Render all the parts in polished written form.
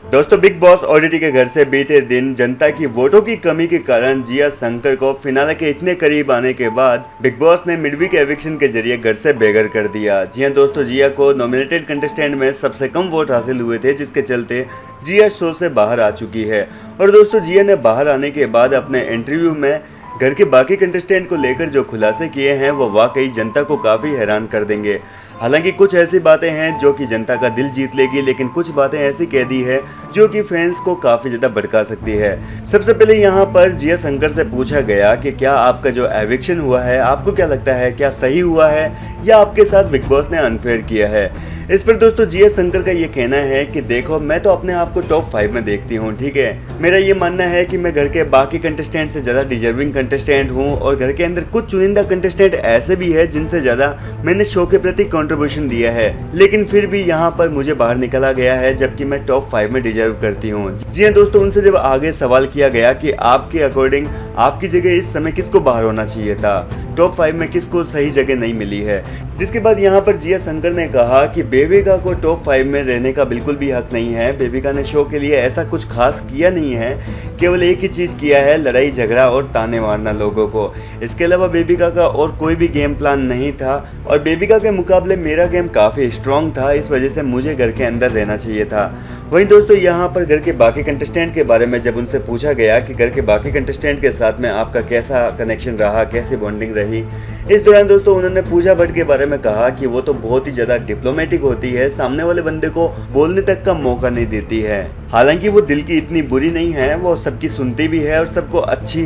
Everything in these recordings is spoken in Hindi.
दोस्तों बिग बॉस ओडीटी के घर से बीते दिन जनता की वोटों की कमी के कारण जिया शंकर को फिनाले के इतने करीब आने के बाद बिग बॉस ने मिडवीक एविक्शन के जरिए घर से बेघर कर दिया। जी हां दोस्तों, जिया को नॉमिनेटेड कंटेस्टेंट में सबसे कम वोट हासिल हुए थे, जिसके चलते जिया शो से बाहर आ चुकी है। और दोस्तों जिया ने बाहर आने के बाद अपने इंटरव्यू में घर के बाकी कंटेस्टेंट को लेकर जो खुलासे किए हैं वो वाकई जनता को काफ़ी हैरान कर देंगे। हालांकि कुछ ऐसी बातें हैं जो कि जनता का दिल जीत लेगी, लेकिन कुछ बातें ऐसी कह दी है जो कि फैंस को काफ़ी ज़्यादा भड़का सकती है। सबसे पहले यहाँ पर जिया शंकर से पूछा गया कि क्या आपका जो एविक्शन हुआ है आपको क्या लगता है, क्या सही हुआ है या आपके साथ बिग बॉस ने अनफेयर किया है। इस पर दोस्तों जिया शंकर का ये कहना है कि देखो, मैं तो अपने आप को टॉप 5 में देखती हूँ, ठीक है। मेरा ये मानना है कि मैं घर के बाकी कंटेस्टेंट से ज़्यादा डिजर्विंग कंटेस्टेंट हूँ और घर के अंदर कुछ चुनिंदा कंटेस्टेंट ऐसे भी है जिनसे ज़्यादा मैंने शो के प्रति कंट्रीब्यूशन दिया है, लेकिन फिर भी यहाँ पर मुझे बाहर निकाला गया है, जबकि मैं टॉप 5 में डिजर्व करती हूँ। जी हाँ दोस्तों, उनसे जब आगे सवाल किया गया कि आपके अकॉर्डिंग आपकी जगह इस समय किसको बाहर होना चाहिए था, टॉप 5 में किसको सही जगह नहीं मिली है, जिसके बाद यहाँ पर जिया शंकर ने कहा कि बेबिका को टॉप 5 में रहने का बिल्कुल भी हक नहीं है। बेबिका ने शो के लिए ऐसा कुछ खास किया नहीं है, केवल एक ही चीज़ किया है, लड़ाई झगड़ा और ताने मारना लोगों को। इसके अलावा बेबिका का और कोई भी गेम प्लान नहीं था और बेबिका के मुकाबले मेरा गेम काफ़ी स्ट्रॉन्ग था, इस वजह से मुझे घर के अंदर रहना चाहिए था। वहीं दोस्तों यहाँ पर घर के बाकी कंटेस्टेंट के बारे में जब उनसे पूछा गया कि घर के बाकी कंटेस्टेंट के साथ में आपका कैसा कनेक्शन रहा, कैसी बॉन्डिंग रही, इस दौरान दोस्तों उन्होंने पूजा भट्ट के बारे में कहा कि वो तो बहुत ही ज़्यादा डिप्लोमेटिक होती है, सामने वाले बंदे को बोलने तक का मौका नहीं देती है। हालांकि वो दिल की इतनी बुरी नहीं है, वो सबकी सुनती भी है और सबको अच्छी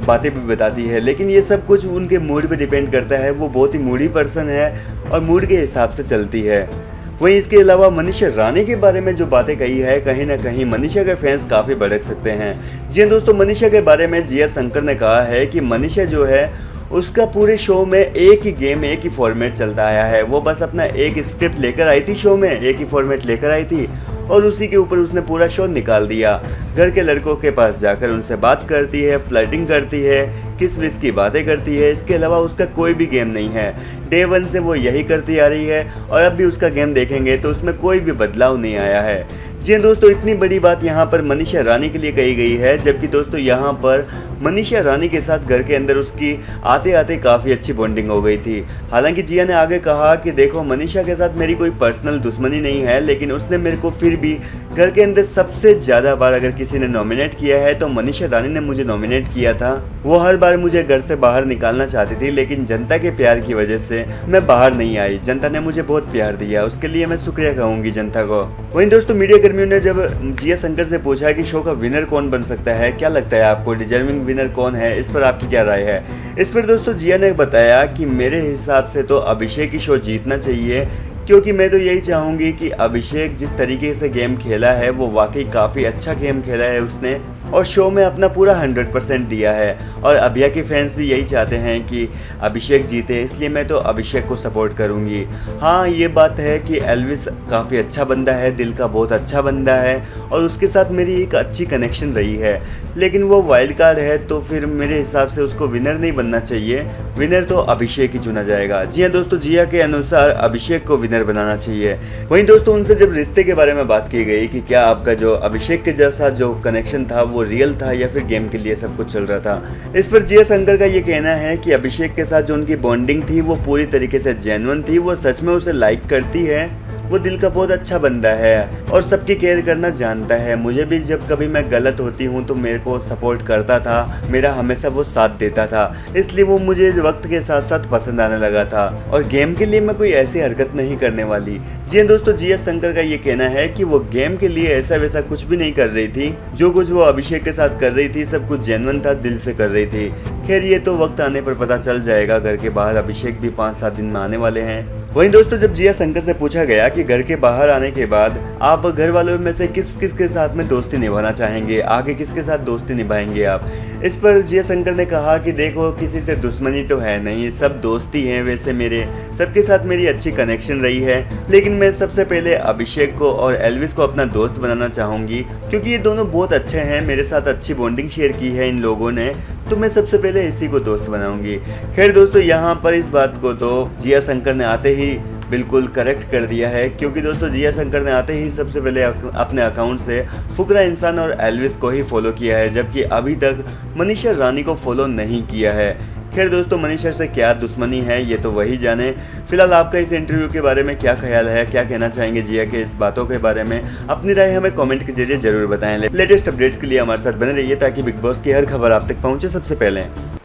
बातें भी बताती है, लेकिन ये सब कुछ उनके मूड पे डिपेंड करता है। वो बहुत ही मूडी पर्सन है और मूड के हिसाब से चलती है। वहीं इसके अलावा मनीषा रानी के बारे में जो बातें कही है, कहीं ना कहीं मनीषा के फैंस काफ़ी भड़क सकते हैं। जी दोस्तों, मनीषा के बारे में जिया शंकर ने कहा है कि मनीषा जो है उसका पूरे शो में एक ही गेम, एक ही फॉर्मेट चलता आया है। वो बस अपना एक स्क्रिप्ट लेकर आई थी, शो में एक ही फॉर्मेट लेकर आई थी और उसी के ऊपर उसने पूरा शो निकाल दिया। घर के लड़कों के पास जाकर उनसे बात करती है, फ्लर्टिंग करती है, किस विस की बातें करती है। इसके अलावा उसका कोई भी गेम नहीं है, डे 1 से वो यही करती आ रही है और अब भी उसका गेम देखेंगे तो उसमें कोई भी बदलाव नहीं आया है। जी दोस्तों, इतनी बड़ी बात यहाँ पर मनीषा रानी के लिए कही गई है, जबकि दोस्तों यहाँ पर मनीषा रानी के साथ घर के अंदर उसकी आते आते काफ़ी अच्छी बॉन्डिंग हो गई थी। हालांकि जिया ने आगे कहा कि देखो, मनीषा के साथ मेरी कोई पर्सनल दुश्मनी नहीं है, लेकिन उसने मेरे को फिर भी घर के अंदर सबसे ज़्यादा बार अगर किसी ने नॉमिनेट किया है तो मनीषा रानी ने मुझे नॉमिनेट किया था। वो हर बार मुझे घर से बाहर निकालना चाहती थी, लेकिन जनता के प्यार की वजह से मैं बाहर नहीं आई। जनता ने मुझे बहुत प्यार दिया, उसके लिए मैं शुक्रिया कहूँगी जनता को। वहीं दोस्तों मीडिया कर्मियों ने जब जिया शंकर से पूछा कि शो का विनर कौन बन सकता है, क्या लगता है आपको, डिजर्विंग विनर कौन है, इस पर आपकी क्या राय है। इस पर दोस्तों जिया ने बताया कि मेरे हिसाब से तो अभिषेक ही शो जीतना चाहिए, क्योंकि मैं तो यही चाहूँगी कि अभिषेक जिस तरीके से गेम खेला है वो वाकई काफ़ी अच्छा गेम खेला है उसने और शो में अपना पूरा 100% दिया है। और अभिया के फैंस भी यही चाहते हैं कि अभिषेक जीते, इसलिए मैं तो अभिषेक को सपोर्ट करूँगी। हाँ, ये बात है कि एल्विस काफ़ी अच्छा बंदा है, दिल का बहुत अच्छा बंदा है और उसके साथ मेरी एक अच्छी कनेक्शन रही है, लेकिन वो वाइल्ड कार्ड है तो फिर मेरे हिसाब से उसको विनर नहीं बनना चाहिए, विनर तो अभिषेक ही चुना जाएगा। जी हाँ दोस्तों, जिया के अनुसार अभिषेक को विनर बनाना चाहिए। वहीं दोस्तों उनसे जब रिश्ते के बारे में बात की गई कि क्या आपका जो अभिषेक के जैसा जो कनेक्शन था वो रियल था या फिर गेम के लिए सब कुछ चल रहा था, इस पर जिया शंकर का ये कहना है कि अभिषेक के साथ जो उनकी बॉन्डिंग थी वो पूरी तरीके से जेन्युइन थी। वो सच में उसे लाइक करती है, वो दिल का बहुत अच्छा बंदा है और सबकी केयर करना जानता है। मुझे भी जब कभी मैं गलत होती हूँ तो मेरे को सपोर्ट करता था, मेरा हमेशा वो साथ देता था, इसलिए वो मुझे वक्त के साथ साथ पसंद आने लगा था और गेम के लिए मैं कोई ऐसी हरकत नहीं करने वाली। जी हाँ दोस्तों, जिया शंकर का ये कहना है कि वो गेम के लिए ऐसा वैसा कुछ भी नहीं कर रही थी, जो कुछ वो अभिषेक के साथ कर रही थी सब कुछ जेन्युइन था, दिल से कर रही थी। खैर ये तो वक्त आने पर पता चल जाएगा, घर के बाहर अभिषेक भी 5-7 दिन में आने वाले हैं। वहीं दोस्तों जब जिया शंकर से पूछा गया कि घर के बाहर आने के बाद आप घर वालों में से किस किस के साथ में दोस्ती निभाना चाहेंगे, आगे किसके साथ दोस्ती निभाएंगे आप, इस पर जिया शंकर ने कहा कि देखो, किसी से दुश्मनी तो है नहीं, सब दोस्ती हैं। वैसे मेरे सबके साथ मेरी अच्छी कनेक्शन रही है, लेकिन मैं सबसे पहले अभिषेक को और एल्विस को अपना दोस्त बनाना चाहूँगी, क्योंकि ये दोनों बहुत अच्छे हैं, मेरे साथ अच्छी बॉन्डिंग शेयर की है इन लोगों ने, तो मैं सबसे पहले इसी को दोस्त बनाऊंगी। खैर दोस्तों, यहाँ पर इस बात को तो जिया शंकर ने आते ही बिल्कुल करेक्ट कर दिया है, क्योंकि दोस्तों जिया शंकर ने आते ही सबसे पहले अपने अकाउंट से फुकरा इंसान और एल्विस को ही फॉलो किया है, जबकि अभी तक मनीषा रानी को फॉलो नहीं किया है। खैर दोस्तों, मनीषा से क्या दुश्मनी है ये तो वही जाने। फिलहाल आपका इस इंटरव्यू के बारे में क्या ख्याल है, क्या कहना चाहेंगे जिया के इस बातों के बारे में? अपनी राय हमें कमेंट के जरिए जरूर बताएं। लेटेस्ट अपडेट्स के लिए हमारे साथ बने रहिए ताकि बिग बॉस की हर खबर आप तक पहुंचे सबसे पहले।